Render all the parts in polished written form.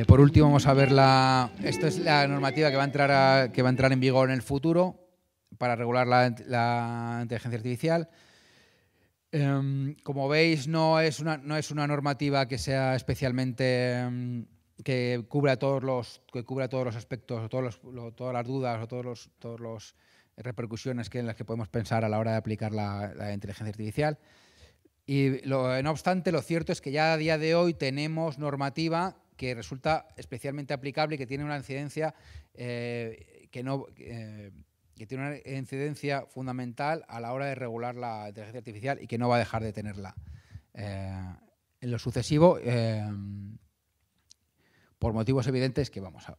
Por último, vamos a ver esto es la normativa que va a entrar en vigor en el futuro para regular la inteligencia artificial. Como veis, no es una normativa que sea especialmente que cubra todos los aspectos, todas las dudas o todas las repercusiones en las que podemos pensar a la hora de aplicar la inteligencia artificial. Y no obstante, lo cierto es que ya a día de hoy tenemos normativa que resulta especialmente aplicable y que tiene una incidencia que tiene una incidencia fundamental a la hora de regular la inteligencia artificial y que no va a dejar de tenerla en lo sucesivo por motivos evidentes que vamos a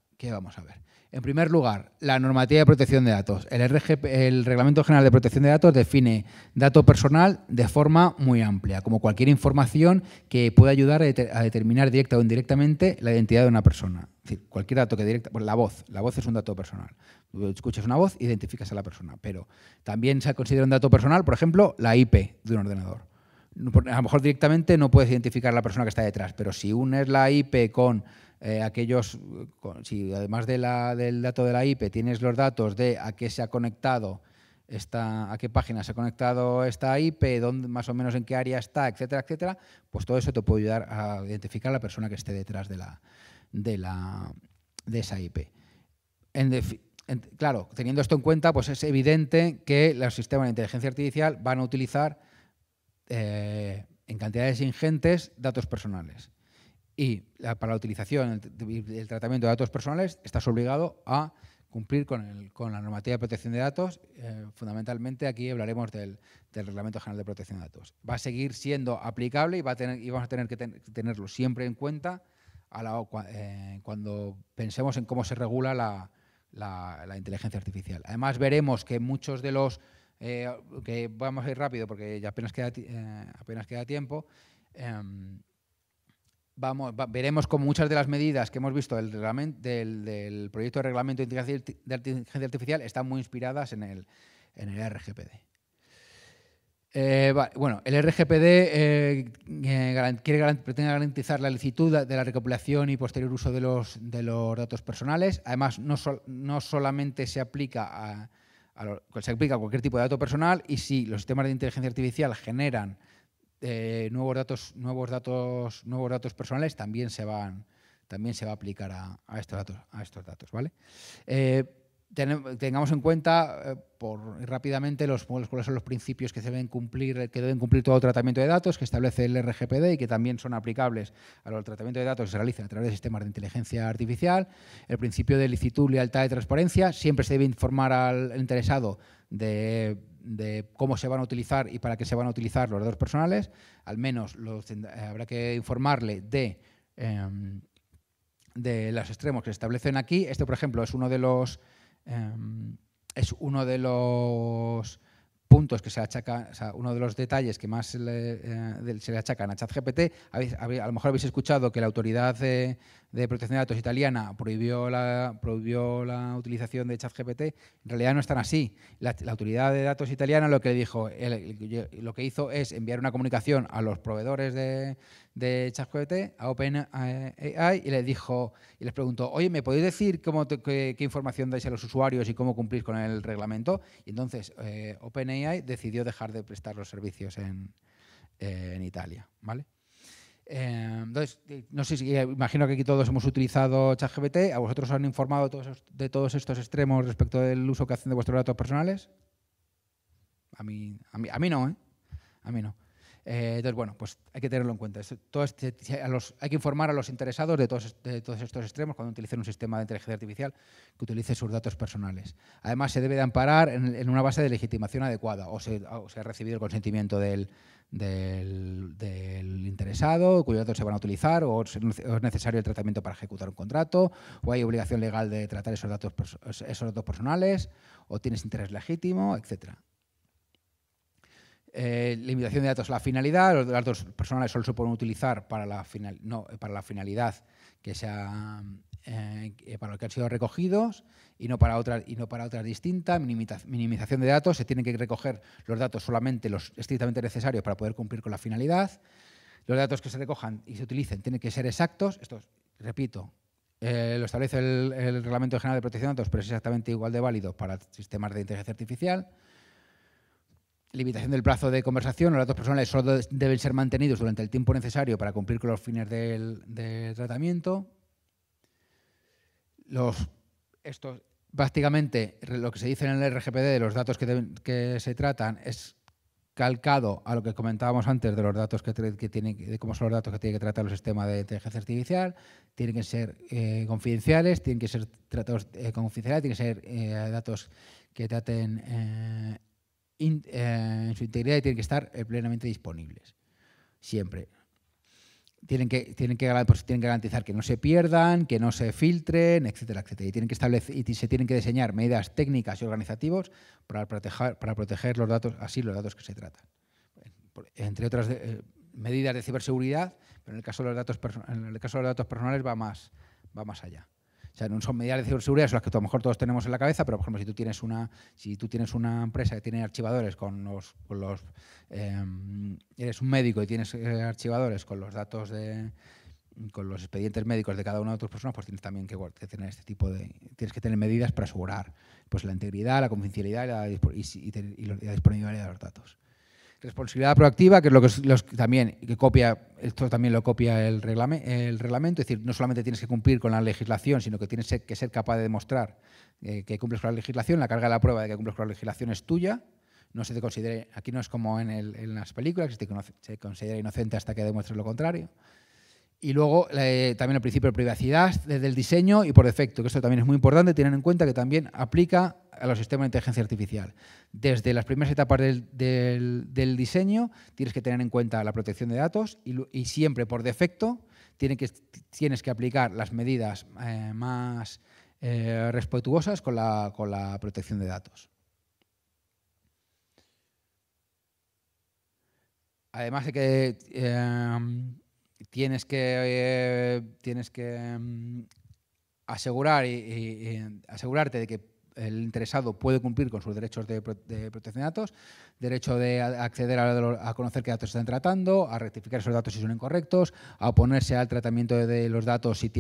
ver. En primer lugar, la normativa de protección de datos. El Reglamento General de Protección de Datos define dato personal de forma muy amplia, como cualquier información que pueda ayudar a determinar directa o indirectamente la identidad de una persona. Es decir, cualquier dato que directa... Pues la voz es un dato personal. Tú escuchas una voz, identificas a la persona, pero también se considera un dato personal, por ejemplo, la IP de un ordenador. A lo mejor directamente no puedes identificar a la persona que está detrás, pero si unes la IP con si además del dato de la IP tienes los datos de a qué se ha conectado, a qué página se ha conectado esta IP, dónde, más o menos en qué área está, etcétera, etcétera, pues todo eso te puede ayudar a identificar a la persona que esté detrás de esa IP. Claro, teniendo esto en cuenta, pues es evidente que los sistemas de inteligencia artificial van a utilizar en cantidades ingentes datos personales. Y para la utilización y el tratamiento de datos personales estás obligado a cumplir con la normativa de protección de datos. Fundamentalmente aquí hablaremos del Reglamento General de Protección de Datos. Va a seguir siendo aplicable y vamos a tener que tenerlo siempre en cuenta cuando pensemos en cómo se regula la inteligencia artificial. Además veremos que muchos de los... que vamos a ir rápido porque ya apenas queda tiempo. Veremos cómo muchas de las medidas que hemos visto del proyecto de reglamento de inteligencia artificial están muy inspiradas en el RGPD. Bueno, el RGPD pretende garantizar la licitud de la recopilación y posterior uso de los datos personales. Además, no solamente se aplica se aplica a cualquier tipo de dato personal, y si los sistemas de inteligencia artificial generan nuevos datos personales, también se va a aplicar a estos datos, ¿vale? Tengamos en cuenta, rápidamente, cuáles son los principios que deben cumplir todo tratamiento de datos que establece el RGPD y que también son aplicables al tratamiento de datos que se realiza a través de sistemas de inteligencia artificial. El principio de licitud, lealtad y transparencia. Siempre se debe informar al interesado de cómo se van a utilizar y para qué se van a utilizar los datos personales. Al menos habrá que informarle de los extremos que se establecen aquí. Este, por ejemplo, es uno de los puntos que se achaca, o sea, uno de los detalles que más se le achacan a ChatGPT. A lo mejor habéis escuchado que la Autoridad de Protección de Datos italiana prohibió la utilización de ChatGPT. En realidad no es tan así. La Autoridad de Datos italiana lo que hizo es enviar una comunicación a los proveedores de ChatGPT, a OpenAI, y les preguntó: oye, ¿me podéis decir qué información dais a los usuarios y cómo cumplís con el reglamento? Y entonces OpenAI decidió dejar de prestar los servicios en Italia, ¿vale? Entonces, no sé si imagino que aquí todos hemos utilizado ChatGPT. ¿A vosotros os han informado de todos estos extremos respecto del uso que hacen de vuestros datos personales? A mí no, ¿eh? A mí no. Entonces, bueno, pues hay que tenerlo en cuenta. Hay que informar a los interesados de todos estos extremos cuando utilicen un sistema de inteligencia artificial que utilice sus datos personales. Además, se debe de amparar en una base de legitimación adecuada, o se ha recibido el consentimiento del interesado, cuyos datos se van a utilizar, o es necesario el tratamiento para ejecutar un contrato, o hay obligación legal de tratar esos datos personales, o tienes interés legítimo, etcétera. Limitación de datos a la finalidad. Los datos personales solo se pueden utilizar para la finalidad para lo que han sido recogidos y no para otras distintas. Minimización de datos. Se tienen que recoger los datos solamente los estrictamente necesarios para poder cumplir con la finalidad. Los datos que se recojan y se utilicen tienen que ser exactos. Esto, repito, lo establece el Reglamento General de Protección de Datos, pero es exactamente igual de válido para sistemas de inteligencia artificial. Limitación del plazo de conversación. Los datos personales solo deben ser mantenidos durante el tiempo necesario para cumplir con los fines del tratamiento. Básicamente, lo que se dice en el RGPD de los datos que se tratan es calcado a lo que comentábamos antes de los datos de cómo son los datos que tiene que tratar el sistema de inteligencia artificial. Tienen que ser confidenciales, tienen que ser tratados confidenciales, tienen que ser datos que traten en su integridad y tienen que estar plenamente disponibles. Siempre. Tienen que garantizar que no se pierdan, que no se filtren, etcétera, etcétera. Y se tienen que diseñar medidas técnicas y organizativas para proteger los datos que se tratan. Entre otras medidas de ciberseguridad, pero en el caso de los datos personales va más allá. O sea, no son medidas de ciberseguridad, son las que a lo mejor todos tenemos en la cabeza, pero por ejemplo, si tú tienes una empresa que tiene archivadores eres un médico y tienes archivadores con los datos con los expedientes médicos de cada una de tus personas, pues tienes también que tener tienes que tener medidas para asegurar pues la integridad, la confidencialidad y la disponibilidad de los datos. Responsabilidad proactiva, que es lo que también esto también lo copia el reglamento, es decir, no solamente tienes que cumplir con la legislación, sino que tienes que ser capaz de demostrar que cumples con la legislación. La carga de la prueba de que cumples con la legislación es tuya. No se te considere, aquí no es como en las películas, que se considera inocente hasta que demuestres lo contrario. Y luego también el principio de privacidad desde el diseño y por defecto, que esto también es muy importante, tener en cuenta que también aplica a los sistemas de inteligencia artificial. Desde las primeras etapas del diseño tienes que tener en cuenta la protección de datos y siempre por defecto tienes que aplicar las medidas más respetuosas con la protección de datos. Además de que tienes que asegurarte de que el interesado puede cumplir con sus derechos de protección de datos, derecho de acceder a conocer qué datos se están tratando, a rectificar esos datos si son incorrectos, a oponerse al tratamiento de los datos si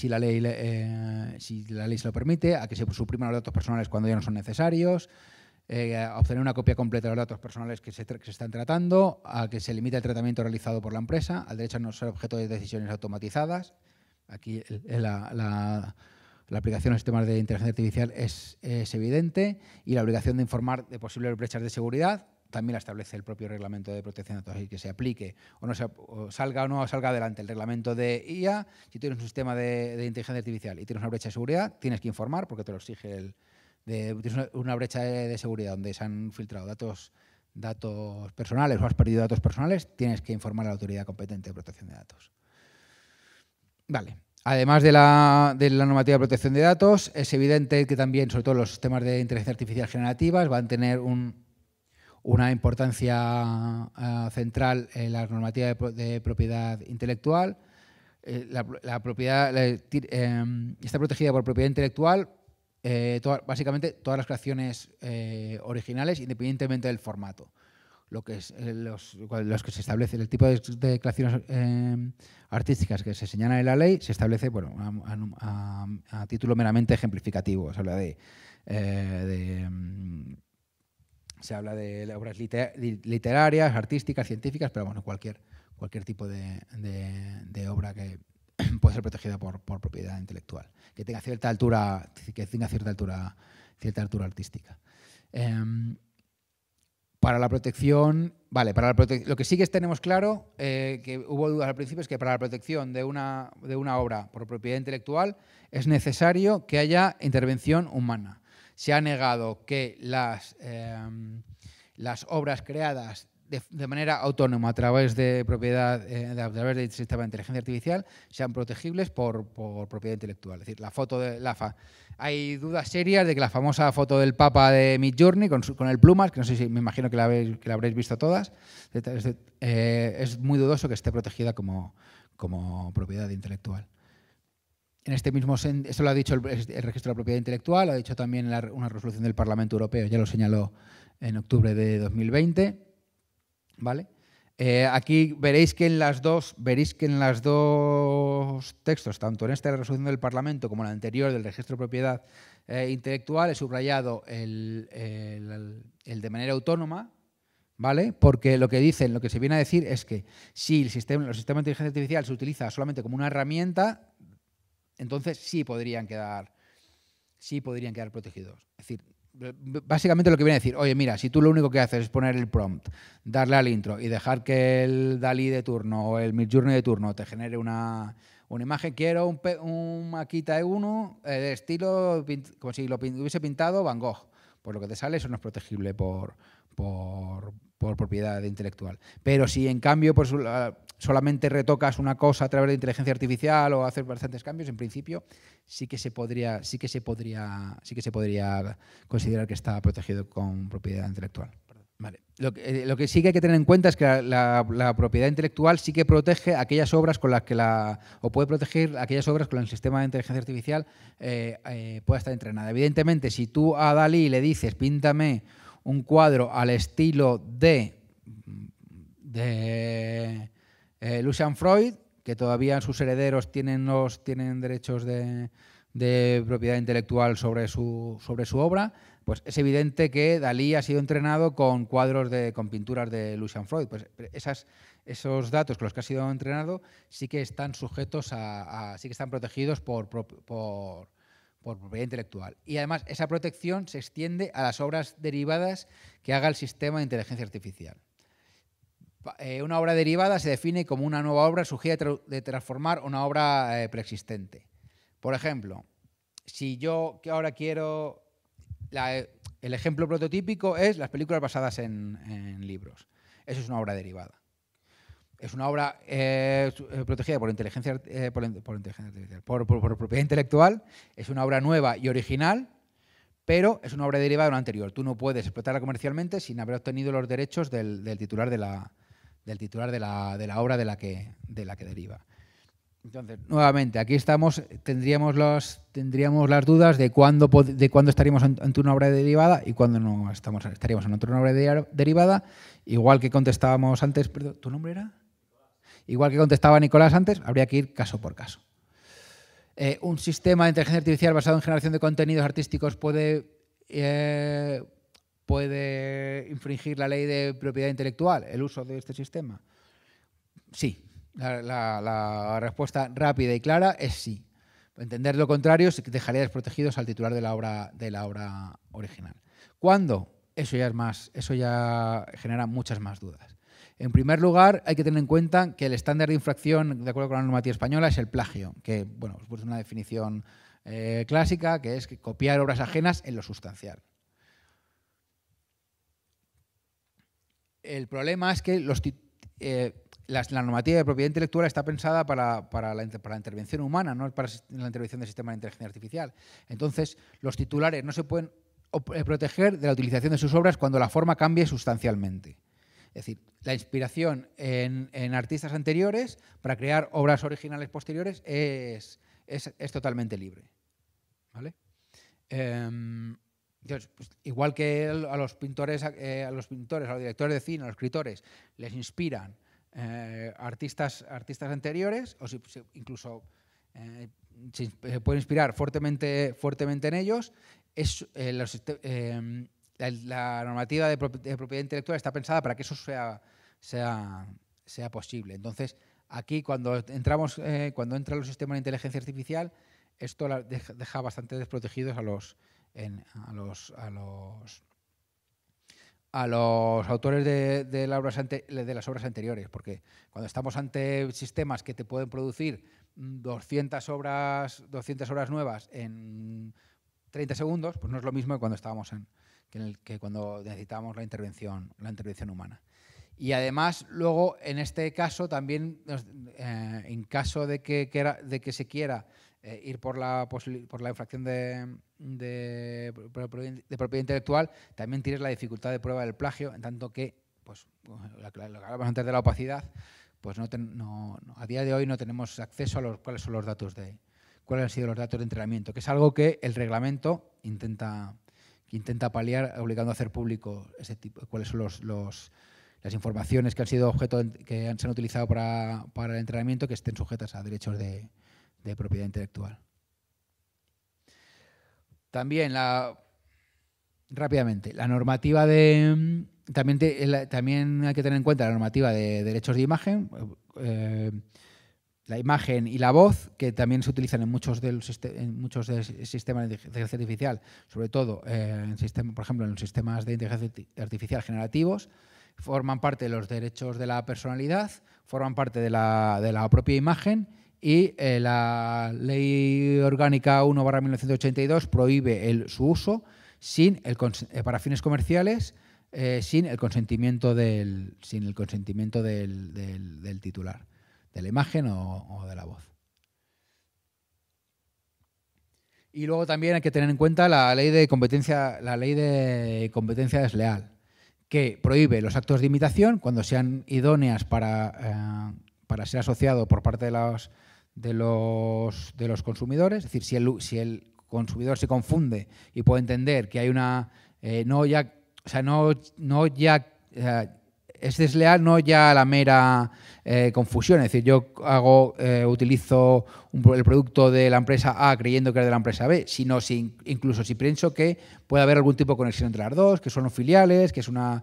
la ley se lo permite, a que se supriman los datos personales cuando ya no son necesarios, a obtener una copia completa de los datos personales que se están tratando, a que se limite el tratamiento realizado por la empresa, al derecho a no ser objeto de decisiones automatizadas. Aquí la aplicación de sistemas de inteligencia artificial es evidente, y la obligación de informar de posibles brechas de seguridad también la establece el propio reglamento de protección de datos, y que se aplique o salga adelante el reglamento de IA. Si tienes un sistema de inteligencia artificial y tienes una brecha de seguridad, tienes que informar porque te lo exige tienes una brecha de seguridad donde se han filtrado datos personales o has perdido datos personales, tienes que informar a la autoridad competente de protección de datos. Vale. Además de la normativa de protección de datos, es evidente que también, sobre todo los sistemas de inteligencia artificial generativas, van a tener una importancia central en la normativa de propiedad intelectual. La propiedad está protegida por propiedad intelectual. Básicamente todas las creaciones originales, independientemente del formato. Los que se establece, el tipo de creaciones artísticas que se señalan en la ley, se establece a título meramente ejemplificativo. Se habla de obras literarias, artísticas, científicas, pero bueno, cualquier tipo de obra que puede ser protegida por propiedad intelectual, que tenga cierta altura artística. Para la protección, lo que sí que tenemos claro, que hubo dudas al principio, es que para la protección de una obra por propiedad intelectual es necesario que haya intervención humana. Se ha negado que las obras creadas de manera autónoma a través de a través del sistema de inteligencia artificial sean protegibles por propiedad intelectual. Es decir, la foto hay dudas serias de que la famosa foto del Papa de Midjourney con el plumas, que no sé si me imagino que la habréis visto todas, es muy dudoso que esté protegida como propiedad intelectual. En este mismo sentido, esto lo ha dicho el registro de la propiedad intelectual, lo ha dicho también una resolución del Parlamento Europeo, ya lo señaló en octubre de 2020. ¿vale? Aquí veréis que en las dos textos, tanto en esta resolución del Parlamento como en la anterior del registro de propiedad intelectual, he subrayado el de manera autónoma, ¿vale? Porque lo que dicen, lo que se viene a decir es que si los sistemas de inteligencia artificial se utiliza solamente como una herramienta, entonces sí podrían quedar protegidos. Es decir, básicamente lo que viene a decir, oye, mira, si tú lo único que haces es poner el prompt, darle al intro y dejar que el DALL-E de turno o el Midjourney de turno te genere una imagen, quiero un Makita E1 de estilo como si lo hubiese pintado Van Gogh. Pues lo que te sale eso no es protegible por propiedad intelectual. Pero si en cambio pues, solamente retocas una cosa a través de inteligencia artificial o haces bastantes cambios, en principio sí que se podría considerar que está protegido con propiedad intelectual. Vale. Lo que sí que hay que tener en cuenta es que la propiedad intelectual sí que protege aquellas obras con las que o puede proteger aquellas obras con las que el sistema de inteligencia artificial pueda estar entrenada. Evidentemente, si tú a Dalí le dices píntame un cuadro al estilo de Lucian Freud, que todavía sus herederos tienen derechos de propiedad intelectual sobre su obra, pues es evidente que Dalí ha sido entrenado con con pinturas de Lucian Freud. Pues esos datos con los que ha sido entrenado sí que están sujetos sí que están protegidos por propiedad intelectual. Y además esa protección se extiende a las obras derivadas que haga el sistema de inteligencia artificial. Una obra derivada se define como una nueva obra sujeta de transformar una obra preexistente. Por ejemplo, si yo que ahora quiero... el ejemplo prototípico es las películas basadas en libros. Eso es una obra derivada. Es una obra protegida por propiedad intelectual, es una obra nueva y original, pero es una obra derivada de una anterior. Tú no puedes explotarla comercialmente sin haber obtenido los derechos del titular de la obra de la que deriva. Entonces, nuevamente, aquí tendríamos las dudas de cuándo estaríamos ante una obra derivada y cuándo no estaríamos ante una obra derivada, igual que contestábamos antes, perdón, ¿tu nombre era? Igual que contestaba Nicolás antes, habría que ir caso por caso. Un sistema de inteligencia artificial basado en generación de contenidos artísticos puede infringir la ley de propiedad intelectual, el uso de este sistema. Sí, la respuesta rápida y clara es sí. Entender lo contrario dejaría desprotegidos al titular de la obra original. ¿Cuándo? Eso ya genera muchas más dudas. En primer lugar, hay que tener en cuenta que el estándar de infracción, de acuerdo con la normativa española, es el plagio, que bueno, es una definición clásica, que es copiar obras ajenas en lo sustancial. El problema es que la normativa de propiedad intelectual está pensada para la intervención humana, no para la intervención del sistema de inteligencia artificial. Entonces, los titulares no se pueden proteger de la utilización de sus obras cuando la forma cambie sustancialmente. Es decir, la inspiración en artistas anteriores para crear obras originales posteriores es totalmente libre. ¿Vale? Entonces, pues, igual que a los pintores, a los directores de cine, a los escritores, les inspiran artistas anteriores, o incluso se puede inspirar fuertemente en ellos, la normativa de propiedad intelectual está pensada para que eso sea posible. Entonces, aquí cuando entra los sistemas de inteligencia artificial, esto deja bastante desprotegidos a los autores de las obras anteriores, porque cuando estamos ante sistemas que te pueden producir 200 obras nuevas en 30 segundos, pues no es lo mismo que cuando estábamos que cuando necesitábamos la intervención humana. Y además, luego, en este caso, también, en caso de que se quiera ir por la infracción de propiedad intelectual, también tienes la dificultad de prueba del plagio, en tanto que, pues, lo que hablábamos antes de la opacidad, pues a día de hoy no tenemos acceso a cuáles son los datos cuáles han sido los datos de entrenamiento, que es algo que el reglamento intenta paliar, obligando a hacer público ese tipo, cuáles son las las informaciones que han sido objeto, se han utilizado para el entrenamiento, que estén sujetas a derechos de propiedad intelectual. También rápidamente, la normativa también hay que tener en cuenta la normativa de derechos de imagen, la imagen y la voz, que también se utilizan en muchos sistemas de inteligencia artificial, sobre todo, por ejemplo, en los sistemas de inteligencia artificial generativos, forman parte de los derechos de la personalidad, forman parte de la propia imagen, y la Ley Orgánica 1/1982 prohíbe su uso para fines comerciales sin el consentimiento del titular, de la imagen o de la voz. Y luego también hay que tener en cuenta la ley de competencia desleal, que prohíbe los actos de imitación cuando sean idóneas para ser asociado por parte de los consumidores. Es decir, si el consumidor se confunde y puede entender que hay es desleal no ya la mera confusión. Es decir, yo utilizo el producto de la empresa A creyendo que es de la empresa B, sino incluso si pienso que puede haber algún tipo de conexión entre las dos, que son filiales, que es una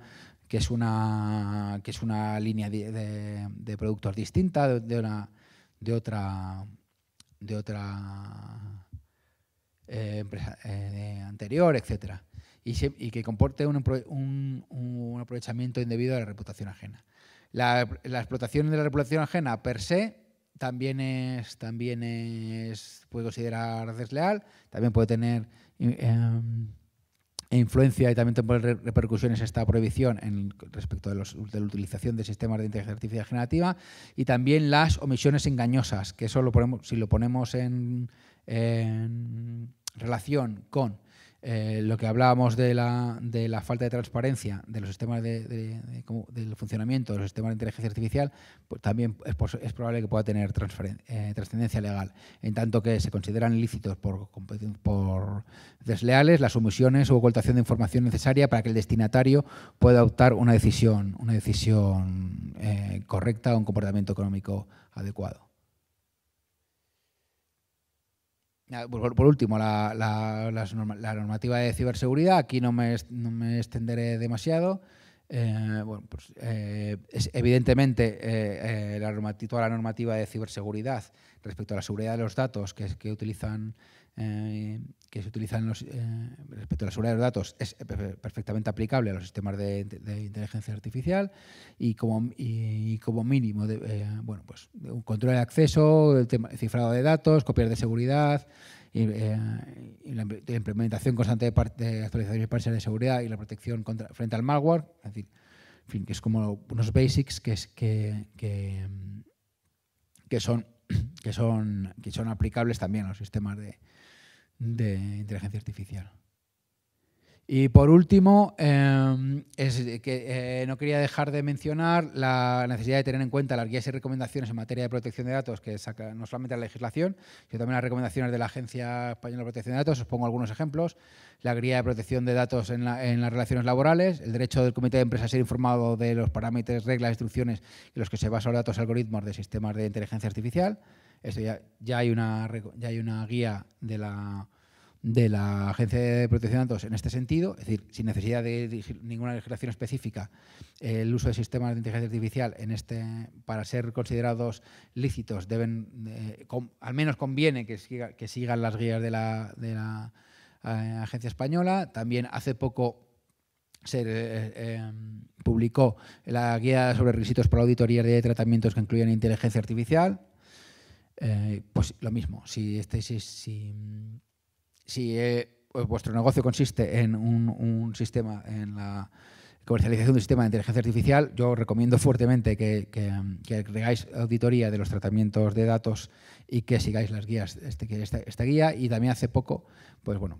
línea de productos distinta de otra empresa anterior, etcétera, y que comporte un aprovechamiento indebido de la reputación ajena. La explotación de la reputación ajena per se también puede considerar desleal, también puede tener influencia y también tener repercusiones esta prohibición respecto de la utilización de sistemas de inteligencia artificial generativa, y también las omisiones engañosas, que eso si lo ponemos en relación con lo que hablábamos de la falta de transparencia de los sistemas del funcionamiento de los sistemas de inteligencia artificial, pues también es probable que pueda tener trascendencia legal, en tanto que se consideran ilícitos por desleales las omisiones u ocultación de información necesaria para que el destinatario pueda adoptar una decisión correcta o un comportamiento económico adecuado. Por último, la normativa de ciberseguridad. Aquí no me extenderé demasiado. Evidentemente, toda la normativa de ciberseguridad respecto a la seguridad de los datos que se utilizan respecto a la seguridad de los datos es perfectamente aplicable a los sistemas de inteligencia artificial, y como mínimo un control de acceso, el cifrado de datos, copias de seguridad, y la implementación constante de actualizaciones parciales de seguridad y la protección frente al malware. Es decir, en fin, que es como unos basics que son aplicables también a los sistemas de inteligencia artificial. Y por último, no quería dejar de mencionar la necesidad de tener en cuenta las guías y recomendaciones en materia de protección de datos que saca no solamente la legislación, sino también las recomendaciones de la Agencia Española de Protección de Datos. Os pongo algunos ejemplos: la guía de protección de datos en las relaciones laborales, el derecho del comité de empresa a ser informado de los parámetros, reglas, instrucciones en los que se basan los datos algoritmos de sistemas de inteligencia artificial. Esto ya hay una guía de la Agencia de Protección de Datos en este sentido, es decir, sin necesidad de ninguna legislación específica. El uso de sistemas de inteligencia artificial para ser considerados lícitos al menos conviene que sigan las guías de la Agencia Española. También hace poco se publicó la guía sobre requisitos para auditorías de tratamientos que incluyen inteligencia artificial. Pues lo mismo, si vuestro negocio consiste en un sistema, en la comercialización de un sistema de inteligencia artificial, yo os recomiendo fuertemente que hagáis auditoría de los tratamientos de datos y que sigáis las guías, esta guía. Y también hace poco, pues bueno,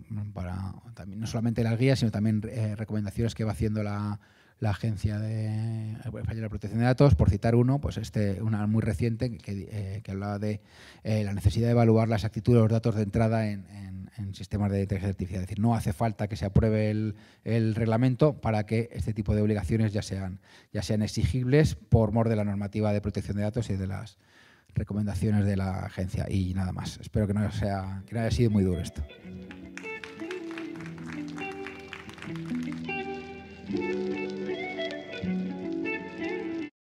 también no solamente las guías, sino también recomendaciones que va haciendo la la Agencia Española de Protección de Datos, por citar uno, pues una muy reciente que hablaba de la necesidad de evaluar la exactitud de los datos de entrada en sistemas de inteligencia artificial. Es decir, no hace falta que se apruebe el reglamento para que este tipo de obligaciones ya sean exigibles por mor de la normativa de protección de datos y de las recomendaciones de la agencia. Y nada más. Espero que no haya sido muy duro esto.